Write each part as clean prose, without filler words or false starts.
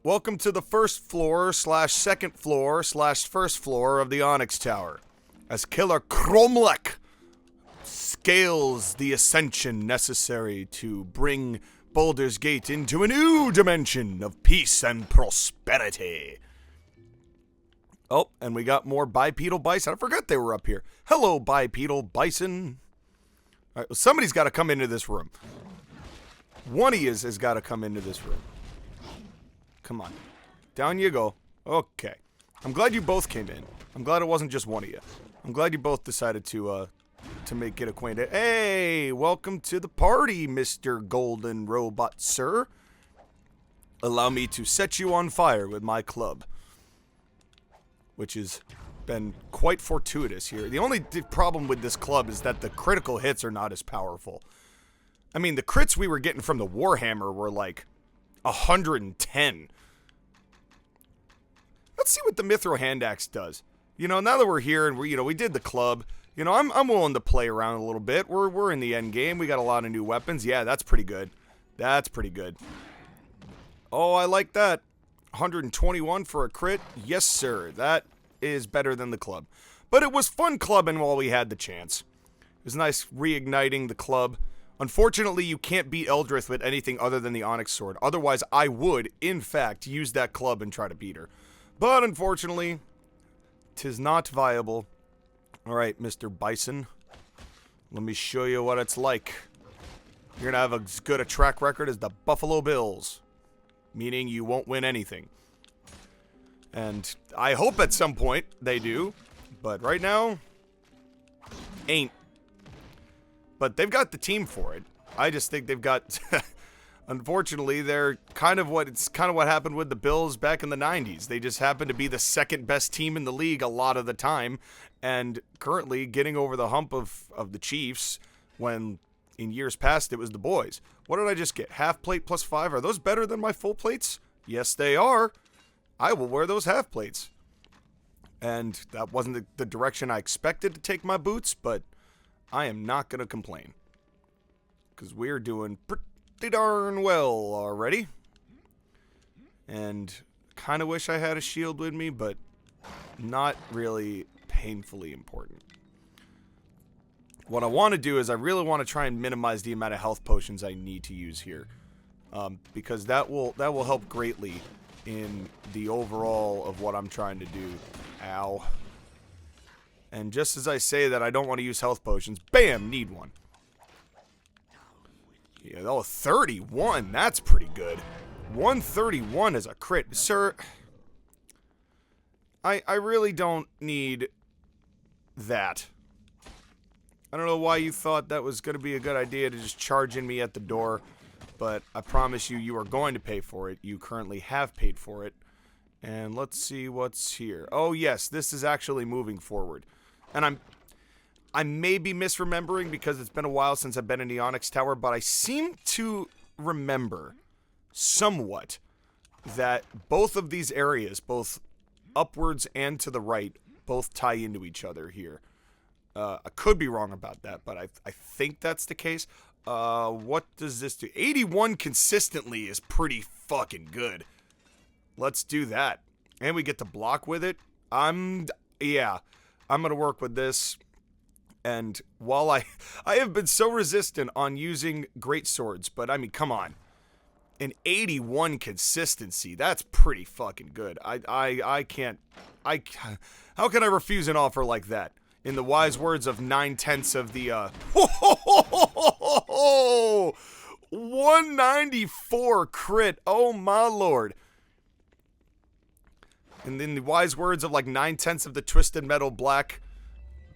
welcome to the first floor slash second floor slash first floor of the Onyx Tower. As Killer Cromlech scales the ascension necessary to bring Baldur's Gate into a new dimension of peace and prosperity. Oh, and we got more bipedal bison. I forgot they were up here. Hello, bipedal bison. All right, well, somebody's got to come into this room. One of yous has got to come into this room. Come on. Down you go. Okay. I'm glad you both came in. I'm glad it wasn't just one of you. I'm glad you both decided to get acquainted. Hey, welcome to the party, Mr. Golden Robot, sir. Allow me to set you on fire with my club. Which has been quite fortuitous here. The only problem with this club is that the critical hits are not as powerful. I mean, the crits we were getting from the Warhammer were like 110. Let's see what the Mithril Hand Axe does. You know, now that we're here and we did the club, you know, I'm willing to play around a little bit. We're in the end game. We got a lot of new weapons. Yeah, that's pretty good. That's pretty good. Oh, I like that. 121 for a crit. Yes, sir. That is better than the club. But it was fun clubbing while we had the chance. It was nice reigniting the club. Unfortunately, you can't beat Eldrith with anything other than the Onyx Sword. Otherwise, I would, in fact, use that club and try to beat her. But unfortunately, 'tis not viable. Alright, Mr. Bison. Let me show you what it's like. You're gonna have as good a track record as the Buffalo Bills. Meaning you won't win anything. And I hope at some point they do. But right now, ain't. But they've got the team for it. I just think they've got... Unfortunately, they're kind of what happened with the Bills back in the 90s. They just happen to be the second best team in the league a lot of the time, and currently getting over the hump of the Chiefs when in years past it was the boys. What did I just get? Half plate plus 5. Are those better than my full plates? Yes, they are. I will wear those half plates. And that wasn't the direction I expected to take my boots, but I am not going to complain. Because we're doing pretty darn well already. And kind of wish I had a shield with me, but not really painfully important. What I want to do is I really want to try and minimize the amount of health potions I need to use here. Because that will help greatly in the overall of what I'm trying to do. Ow. And just as I say that I don't want to use health potions, bam, need one. Yeah, oh, 31. That's pretty good. 131 is a crit. Sir, I really don't need that. I don't know why you thought that was going to be a good idea to just charge in me at the door, but I promise you, you are going to pay for it. You currently have paid for it. And let's see what's here. Oh, yes, this is actually moving forward. And I may be misremembering because it's been a while since I've been in the Onyx Tower, but I seem to remember somewhat that both of these areas, both upwards and to the right, both tie into each other here. I could be wrong about that, but I think that's the case. What does this do? 81 consistently is pretty fucking good. Let's do that. And we get to block with it. I'm going to work with this. And while I have been so resistant on using great swords, but I mean, come on. An 81 consistency, that's pretty fucking good. I can't, how can I refuse an offer like that? In the wise words of 9/10 of the, 194 crit, oh my lord. And in the wise words of like 9/10 of the Twisted Metal Black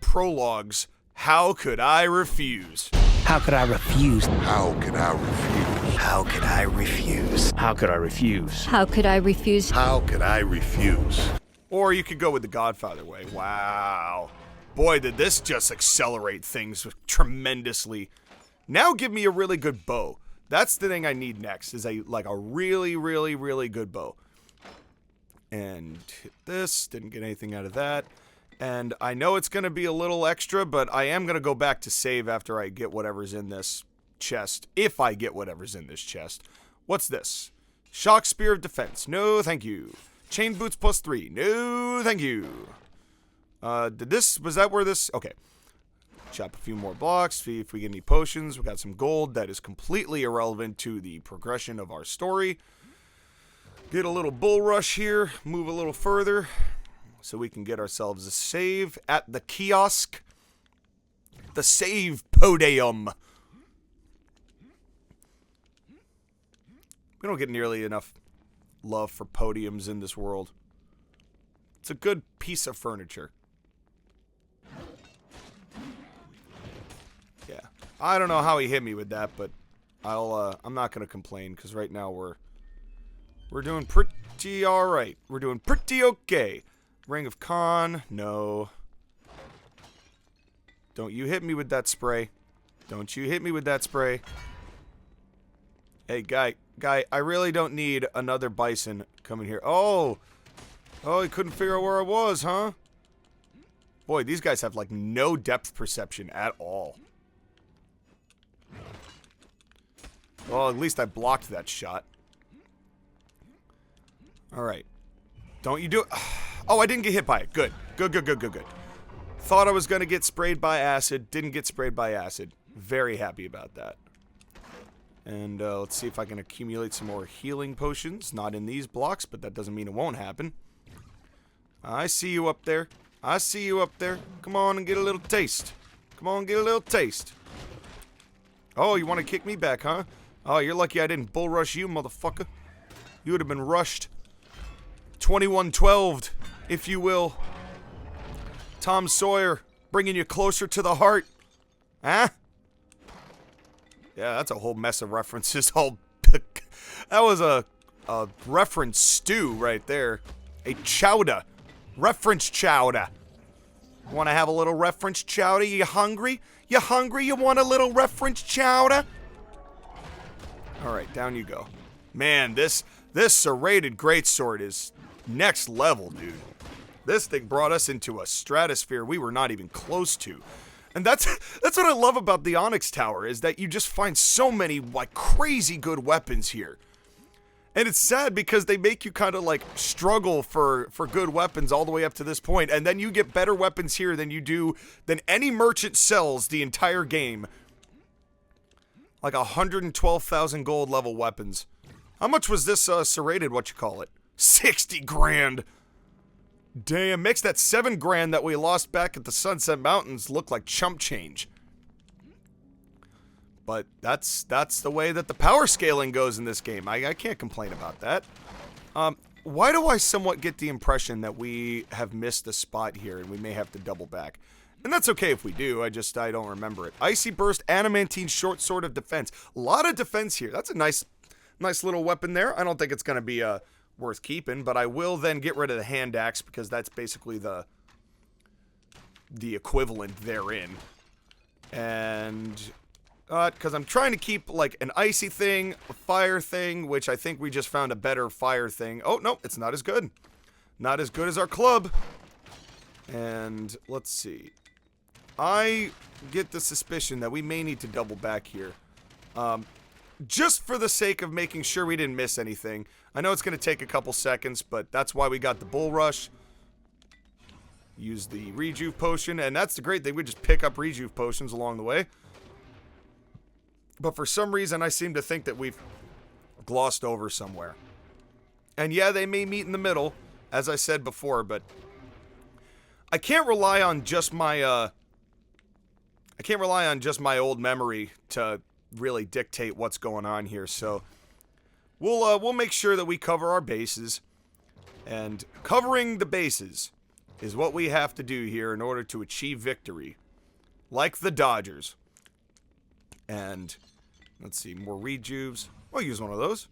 prologues, how could I refuse? How could I refuse? How could I refuse? How could I refuse? How could I refuse? How could I refuse? How could I refuse? Or you could go with the Godfather way. Wow. Boy, did this just accelerate things tremendously. Now give me a really good bow. That's the thing I need next, is a really, really, really good bow. And hit this. Didn't get anything out of that. And I know it's going to be a little extra, but I am going to go back to save after I get whatever's in this chest. If I get whatever's in this chest. What's this? Shock Spear of Defense. No, thank you. Chain Boots +3. No, thank you. Was that where this? Okay. Chop a few more blocks, see if we get any potions. We got some gold that is completely irrelevant to the progression of our story. Get a little bull rush here, move a little further, so we can get ourselves a save at the kiosk. The save podium. We don't get nearly enough love for podiums in this world. It's a good piece of furniture. Yeah. I don't know how he hit me with that, but I'm not going to complain, because right now we're doing pretty alright. We're doing pretty okay. Ring of Khan, no. Don't you hit me with that spray. Don't you hit me with that spray. Hey, guy, I really don't need another bison coming here. Oh, he couldn't figure out where I was, huh? Boy, these guys have, like, no depth perception at all. Well, at least I blocked that shot. Alright. Don't you do it. Oh, I didn't get hit by it. Good. Good. Thought I was going to get sprayed by acid. Didn't get sprayed by acid. Very happy about that. And let's see if I can accumulate some more healing potions. Not in these blocks, but that doesn't mean it won't happen. I see you up there. I see you up there. Come on and get a little taste. Come on, get a little taste. Oh, you want to kick me back, huh? Oh, you're lucky I didn't bull rush you, motherfucker. You would have been rushed. 21-12'd, if you will. Tom Sawyer, bringing you closer to the heart. Huh? Yeah, that's a whole mess of references. That was a reference stew right there. A chowder. Reference chowder. Want to have a little reference chowder? You hungry? You hungry? You want a little reference chowder? Alright, down you go. Man, this serrated greatsword is next level, dude. This thing brought us into a stratosphere we were not even close to. And that's what I love about the Onyx Tower, is that you just find so many, like, crazy good weapons here. And it's sad because they make you kind of, like, struggle for good weapons all the way up to this point, and then you get better weapons here than any merchant sells the entire game. Like 112,000 gold level weapons. How much was this serrated, what you call it? 60 grand. Damn, makes that 7 grand that we lost back at the Sunset Mountains look like chump change. But that's the way that the power scaling goes in this game. I can't complain about that. Why do I somewhat get the impression that we have missed a spot here and we may have to double back? And that's okay if we do, I don't remember it. Icy Burst, Adamantine Short Sword of Defense. A lot of defense here. That's a nice little weapon there. I don't think it's going to be worth keeping, but I will then get rid of the hand axe because that's basically the equivalent therein. And because I'm trying to keep like an icy thing, a fire thing, which I think we just found a better fire thing. Oh, no, it's not as good. Not as good as our club. And let's see. I get the suspicion that we may need to double back here. Just for the sake of making sure we didn't miss anything. I know it's going to take a couple seconds, but that's why we got the bull rush. Use the rejuve potion, and that's the great thing. We just pick up rejuve potions along the way. But for some reason, I seem to think that we've glossed over somewhere. And yeah, they may meet in the middle, as I said before, but I can't rely on just my old memory to really dictate what's going on here. So we'll make sure that we cover our bases, and covering the bases is what we have to do here in order to achieve victory, like the Dodgers. And let's see, more rejuves. I'll use one of those.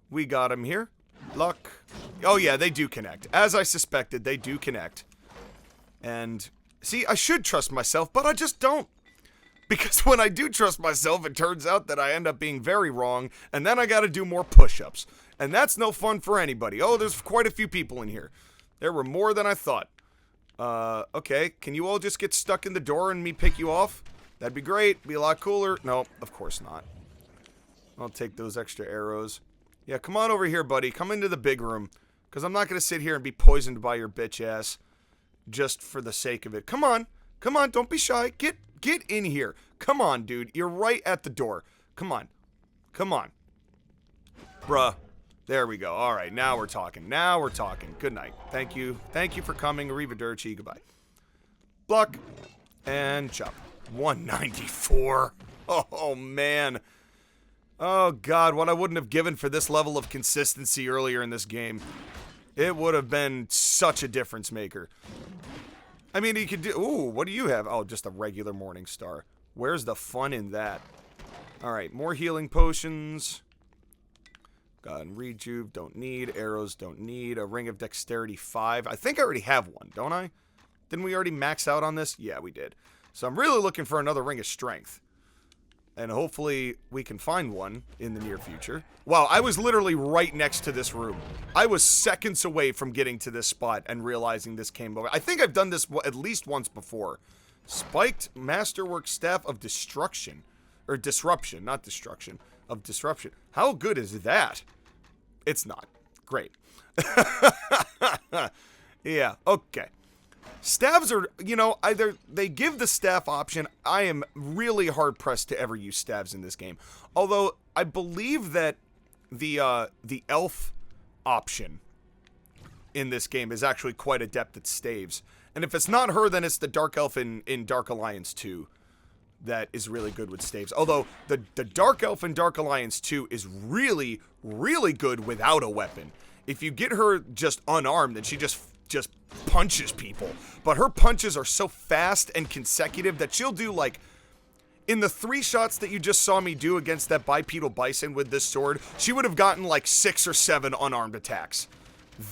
We got him here. Luck. Oh yeah, they do connect. As I suspected, they do connect. And see, I should trust myself, but I just don't. Because when I do trust myself, it turns out that I end up being very wrong, and then I gotta do more push-ups. And that's no fun for anybody. Oh, there's quite a few people in here. There were more than I thought. Okay, can you all just get stuck in the door and me pick you off? That'd be great. Be a lot cooler. No, of course not. I'll take those extra arrows. Yeah, come on over here, buddy. Come into the big room. Because I'm not going to sit here and be poisoned by your bitch ass just for the sake of it. Come on. Come on, don't be shy. Get in here. Come on, dude. You're right at the door. Come on. Come on. Bruh. There we go. All right, now we're talking. Now we're talking. Good night. Thank you. Thank you for coming. Arrivederci. Goodbye. Block. And chop. 194. Oh, man. Oh, God. What I wouldn't have given for this level of consistency earlier in this game. It would have been such a difference maker. I mean, you could do... Ooh, what do you have? Oh, just a regular Morning Star. Where's the fun in that? All right, more healing potions. God, rejuve, don't need. Arrows, don't need. A Ring of Dexterity 5. I think I already have one, don't I? Didn't we already max out on this? Yeah, we did. So I'm really looking for another Ring of Strength. And hopefully we can find one in the near future. Wow, I was literally right next to this room. I was seconds away from getting to this spot and realizing this came over. I think I've done this at least once before. Spiked Masterwork Staff of Destruction. Or Disruption, not Destruction. Of Disruption. How good is that? It's not. Great. Yeah, okay. Staves are, you know, either they give the staff option. I am really hard pressed to ever use staves in this game. Although I believe that the elf option in this game is actually quite adept at staves. And if it's not her, then it's the Dark Elf in Dark Alliance 2 that is really good with staves. Although the Dark Elf in Dark Alliance 2 is really, really good without a weapon. If you get her just unarmed, then she just punches people. But her punches are so fast and consecutive that she'll do, like, in the 3 shots that you just saw me do against that bipedal bison with this sword, she would have gotten like 6 or 7 unarmed attacks.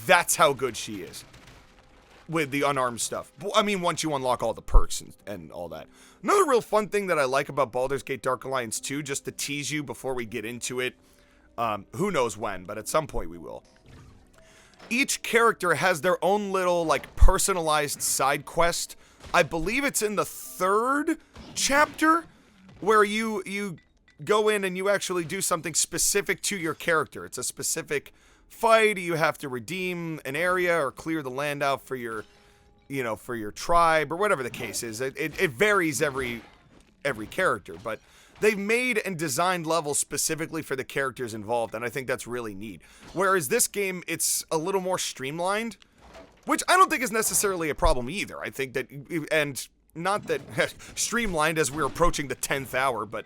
That's how good she is with the unarmed stuff. I mean, once you unlock all the perks and all that. Another real fun thing that I like about Baldur's Gate Dark Alliance 2, just to tease you before we get into it, who knows when, but at some point we will. Each character has their own little, like, personalized side quest. I believe it's in the 3rd chapter where you go in and you actually do something specific to your character. It's a specific fight. You have to redeem an area or clear the land out for your, you know, for your tribe or whatever the case is. It varies every character, but they've made and designed levels specifically for the characters involved, and I think that's really neat. Whereas this game, it's a little more streamlined, which I don't think is necessarily a problem either. I think that, and not that streamlined as we're approaching the 10th hour, but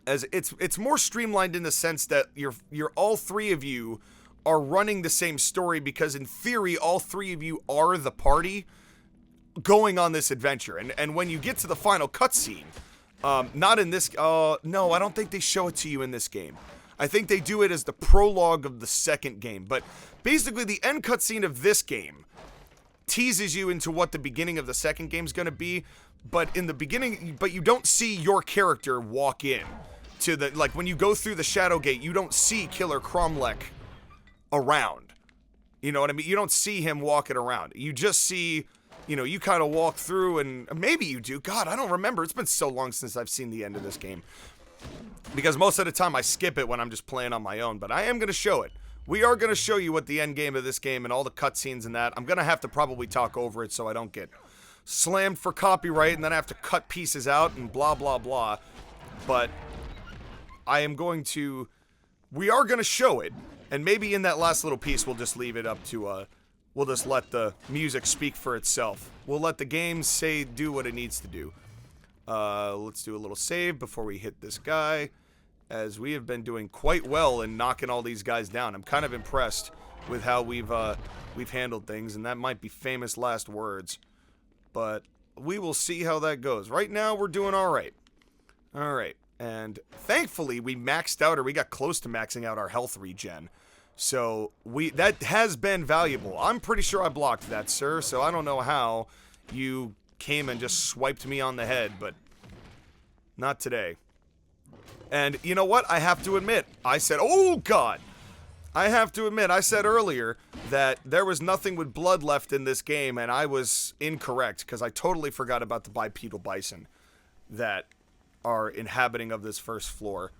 as it's more streamlined in the sense that you're all 3 of you are running the same story, because in theory all 3 of you are the party going on this adventure. And when you get to the final cutscene, not in this, no, I don't think they show it to you in this game. I think they do it as the prologue of the 2nd game, but basically the end cutscene of this game teases you into what the beginning of the 2nd game is going to be, but in the beginning, but you don't see your character walk in to the, like, when you go through the Shadow Gate, you don't see Killer Cromlech around. You know what I mean? You don't see him walking around. You just see, you know, you kind of walk through, and maybe you do. God, I don't remember. It's been so long since I've seen the end of this game. Because most of the time I skip it when I'm just playing on my own, but I am going to show it. We are going to show you what the end game of this game and all the cutscenes and that. I'm going to have to probably talk over it so I don't get slammed for copyright and then I have to cut pieces out and blah, blah, blah. But I am going to... We are going to show it, and maybe in that last little piece we'll just leave it up to... We'll just let the music speak for itself. We'll let the game do what it needs to do. Let's do a little save before we hit this guy, as we have been doing quite well in knocking all these guys down. I'm kind of impressed with how we've handled things, and that might be famous last words, but we will see how that goes. Right now, we're doing all right. All right, and thankfully, we maxed out, or we got close to maxing out our health regen. So, that has been valuable. I'm pretty sure I blocked that, sir, so I don't know how you came and just swiped me on the head, but not today. And you know what? I have to admit, I said, oh God! I have to admit, I said earlier that there was nothing with blood left in this game, and I was incorrect, because I totally forgot about the bipedal bison that are inhabiting of this first floor.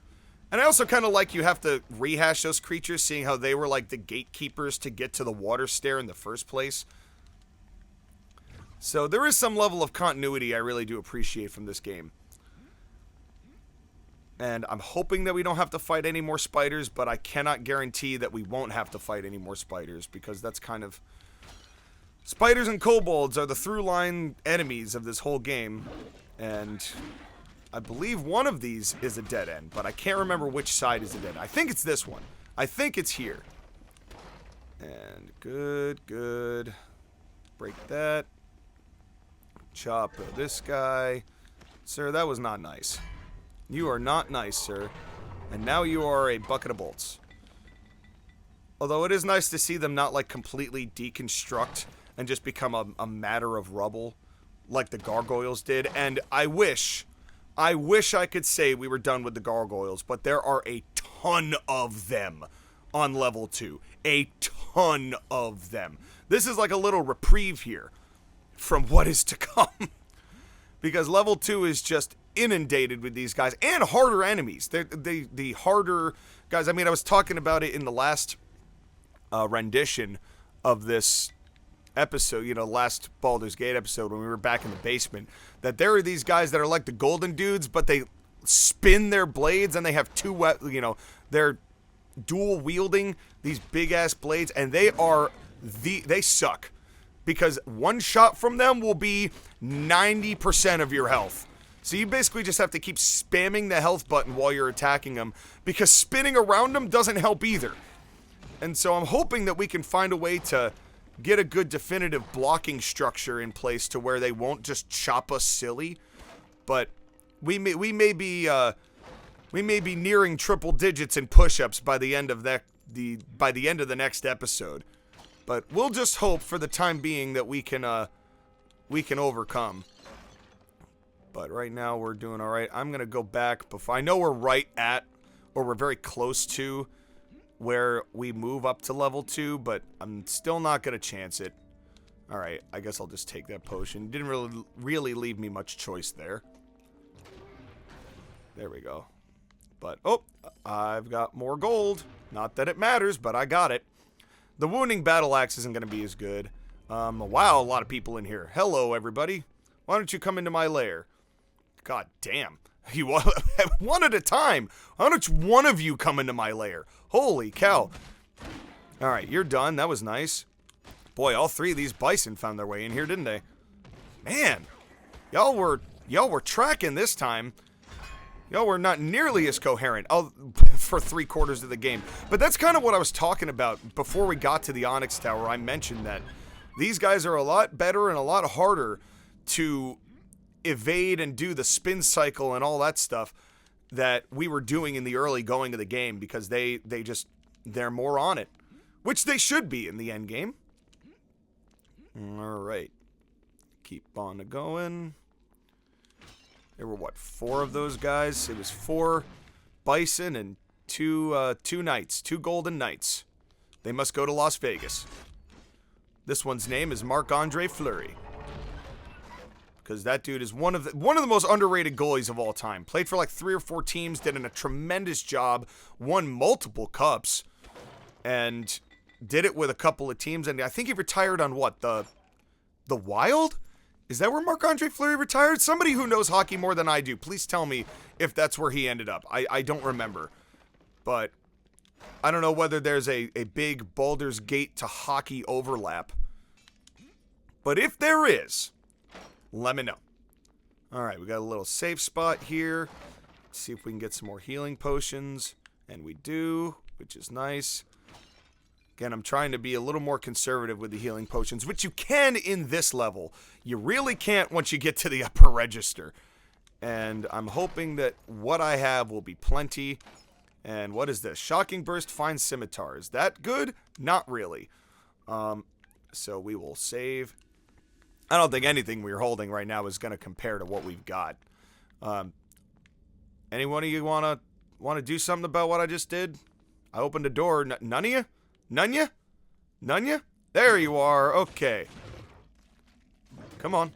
And I also kind of like you have to rehash those creatures, seeing how they were like the gatekeepers to get to the water stair in the first place. So there is some level of continuity I really do appreciate from this game. And I'm hoping that we don't have to fight any more spiders, but I cannot guarantee that we won't have to fight any more spiders, because that's kind of... Spiders and kobolds are the through-line enemies of this whole game, and I believe one of these is a dead end, but I can't remember which side is a dead end. I think it's this one. I think it's here. And good, good. Break that. Chop this guy. Sir, that was not nice. You are not nice, sir. And now you are a bucket of bolts. Although it is nice to see them not, like, completely deconstruct and just become a matter of rubble like the gargoyles did. And I wish I could say we were done with the gargoyles, but there are a ton of them on level 2. A ton of them. This is like a little reprieve here from what is to come. Because level 2 is just inundated with these guys and harder enemies. The harder guys. I mean, I was talking about it in the last rendition of this episode, you know, last Baldur's Gate episode when we were back in the basement, that there are these guys that are like the golden dudes, but they spin their blades and they have they're dual wielding these big ass blades, and they suck. Because one shot from them will be 90% of your health. So you basically just have to keep spamming the health button while you're attacking them, because spinning around them doesn't help either. And so I'm hoping that we can find a way to get a good definitive blocking structure in place to where they won't just chop us silly. But we may be nearing triple digits in push-ups by the end of the next episode. But we'll just hope for the time being that we can overcome. But right now we're doing all right. I'm gonna go back before. I know we're right at, or we're very close to, where we move up to level 2, but I'm still not gonna chance it. All right, I guess I'll just take that potion. Didn't really leave me much choice there. There we go. But oh, I've got more gold. Not that it matters, but I got it. The wounding battle axe isn't going to be as good. Wow, a lot of people in here. Hello, everybody. Why don't you come into my lair? God damn. You one at a time. Why don't one of you come into my lair? Holy cow. All right, you're done. That was nice. Boy, all three of these bison found their way in here, didn't they? Man, y'all were tracking this time. Y'all were not nearly as coherent for 3/4 of the game. But that's kind of what I was talking about before we got to the Onyx Tower. I mentioned that these guys are a lot better and a lot harder to evade and do the spin cycle and all that stuff that we were doing in the early going of the game, because they're more on it. Which they should be in the end game. Alright. Keep on going. There were, what, 4 of those guys? It was 4 bison and 2 knights. 2 golden knights. They must go to Las Vegas. This one's name is Marc-Andre Fleury. Because that dude is one of the most underrated goalies of all time. Played for like 3 or 4 teams, did a tremendous job, won multiple cups, and did it with a couple of teams. And I think he retired on what, the Wild? Is that where Marc-Andre Fleury retired? Somebody who knows hockey more than I do, please tell me if that's where he ended up. I don't remember. But I don't know whether there's a big Baldur's Gate to hockey overlap. But if there is, let me know. Alright, we got a little safe spot here. Let's see if we can get some more healing potions. And we do, which is nice. Again, I'm trying to be a little more conservative with the healing potions, which you can in this level. You really can't once you get to the upper register. And I'm hoping that what I have will be plenty. And what is this? Shocking Burst, Fine Scimitar. Is that good? Not really. So we will save. I don't think anything we're holding right now is going to compare to what we've got. Any one of you want to do something about what I just did? I opened a door. None of you? None ya? None ya? There you are. Okay. Come on.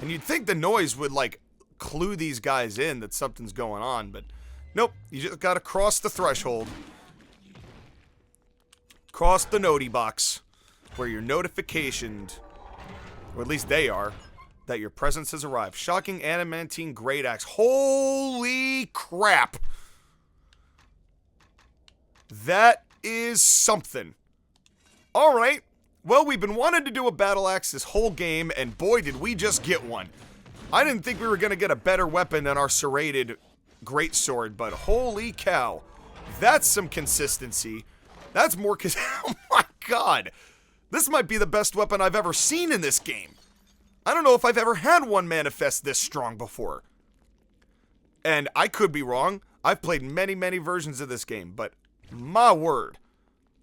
And you'd think the noise would, like, clue these guys in that something's going on, but Nope, you just gotta cross the threshold. Cross the noti box, where you're notificationed, or at least they are, that your presence has arrived. Shocking adamantine great axe. Holy crap! That is something. Alright, well, we've been wanting to do a battle axe this whole game, and boy, did we just get one. I didn't think we were gonna get a better weapon than our serrated greatsword, but holy cow. That's some consistency. That's more oh my god. This might be the best weapon I've ever seen in this game. I don't know if I've ever had one manifest this strong before. And I could be wrong. I've played many, many versions of this game, but my word.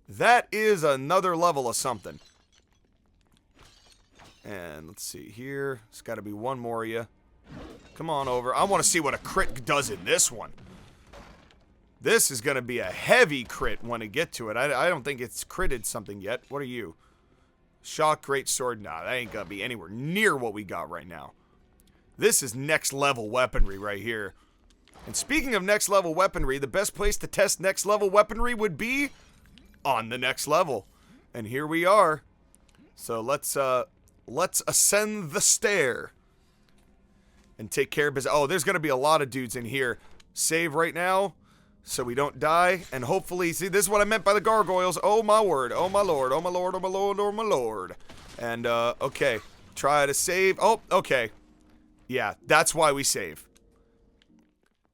That is another level of something. And let's see here. There's got to be one more of you. Come on over. I want to see what a crit does in this one. This is going to be a heavy crit when I get to it. I don't think it's critted something yet. What are you? Shock greatsword. Nah, that ain't going to be anywhere near what we got right now. This is next level weaponry right here. And speaking of next level weaponry, the best place to test next level weaponry would be on the next level. And here we are. So let's ascend the stair and take care of business. Oh, there's going to be a lot of dudes in here. Save right now so we don't die. And hopefully, see, this is what I meant by the gargoyles. Oh, my word. Oh, my lord. Oh, my lord. Oh, my lord. Oh, my lord. And, okay. Try to save. Oh, okay. Yeah, that's why we save.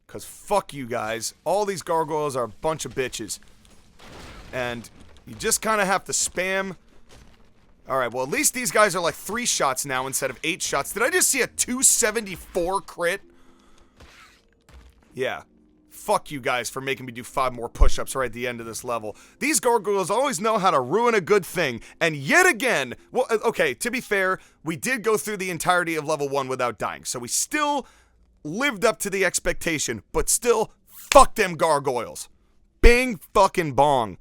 Because fuck you guys. All these gargoyles are a bunch of bitches. And you just kind of have to spam. Alright, well, at least these guys are like 3 shots now instead of 8 shots. Did I just see a 274 crit? Yeah. Fuck you guys for making me do 5 more push-ups right at the end of this level. These gargoyles always know how to ruin a good thing. And yet again, well, okay, to be fair, we did go through the entirety of level 1 without dying. So we still lived up to the expectation, but still, fuck them gargoyles. Bing fucking bong.